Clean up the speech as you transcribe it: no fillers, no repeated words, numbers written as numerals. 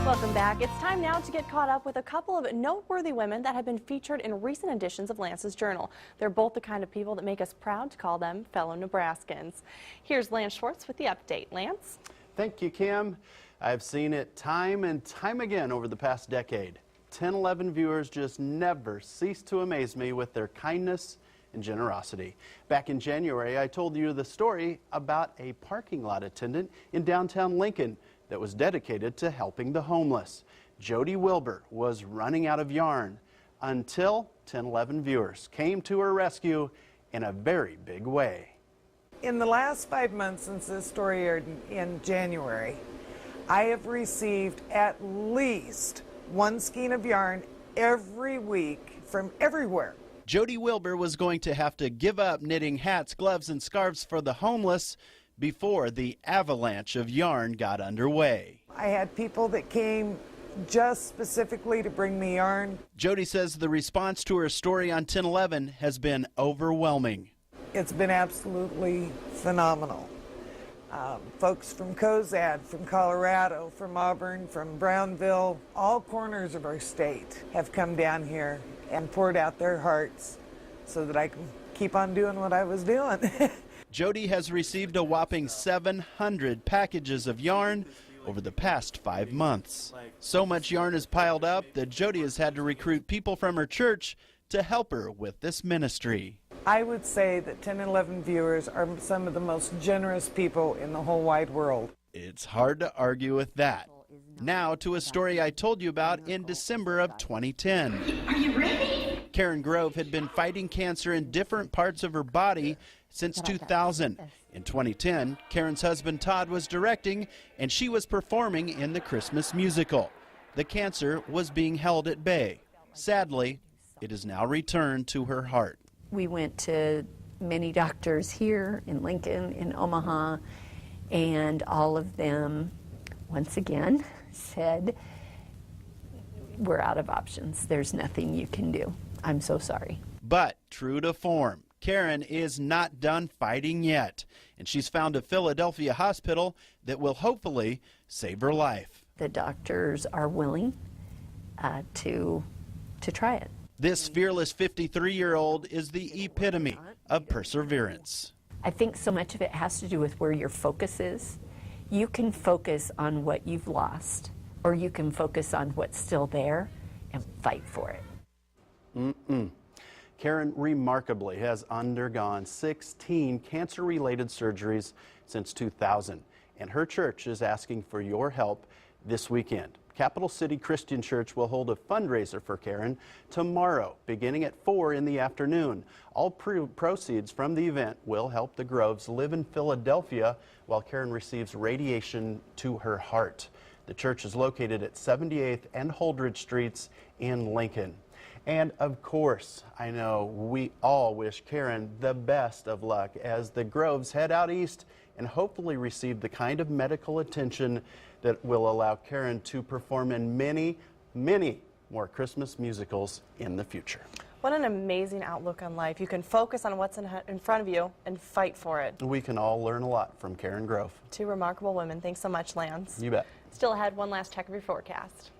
Welcome back. It's time now to get caught up with a couple of noteworthy women that have been featured in recent editions of Lance's Journal. They're both the kind of people that make us proud to call them fellow Nebraskans. Here's Lance Schwartz with the update. Lance? Thank you, Kim. I've seen it time and time again over the past decade. 1011 viewers just never cease to amaze me with their kindness and generosity. Back in January, I told you the story about a parking lot attendant in downtown Lincoln that was dedicated to helping the homeless. Jodi Wilbur was running out of yarn until 1011 viewers came to her rescue in a very big way. In the last 5 months since this story aired in January, I have received at least one skein of yarn every week from everywhere. Jodi Wilbur was going to have to give up knitting hats, gloves, and scarves for the homeless before the avalanche of yarn got underway. I had people that came just specifically to bring me yarn. Jodi says the response to her story on 1011 has been overwhelming. It's been absolutely phenomenal. Folks from Cozad, from Colorado, from Auburn, from Brownville, all corners of our state have come down here and poured out their hearts so that I can keep on doing what I was doing. Jodi has received a whopping 700 packages of yarn over the past 5 months. So much yarn is piled up that Jodi has had to recruit people from her church to help her with this ministry. I would say that 1011 viewers are some of the most generous people in the whole wide world. It's hard to argue with that. Now to a story I told you about in December of 2010. Are you ready? Karen Grove had been fighting cancer in different parts of her body since 2000. In 2010, Karen's husband Todd was directing and she was performing in the Christmas musical. The cancer was being held at bay. Sadly, it has now returned to her heart. We went to many doctors here in Lincoln, in Omaha, and all of them, once again, said, we're out of options. There's nothing you can do. I'm so sorry. But true to form, Karen is not done fighting yet, and she's found a Philadelphia hospital that will hopefully save her life. The doctors are willing to try it. This fearless 53-year-old is the epitome of perseverance. I think so much of it has to do with where your focus is. You can focus on what you've lost, or you can focus on what's still there and fight for it. Karen remarkably has undergone 16 cancer-related surgeries since 2000, and her church is asking for your help this weekend. Capital City Christian Church will hold a fundraiser for Karen tomorrow, beginning at 4 in the afternoon. All proceeds from the event will help the Groves live in Philadelphia while Karen receives radiation to her heart. The church is located at 78th and Holdridge Streets in Lincoln. And of course, I know we all wish Karen the best of luck as the Groves head out east and hopefully receive the kind of medical attention that will allow Karen to perform in many, many more Christmas musicals in the future. What an amazing outlook on life. You can focus on what's in front of you and fight for it. We can all learn a lot from Karen Grove. Two remarkable women. Thanks so much, Lance. You bet. Still ahead, one last check of your forecast.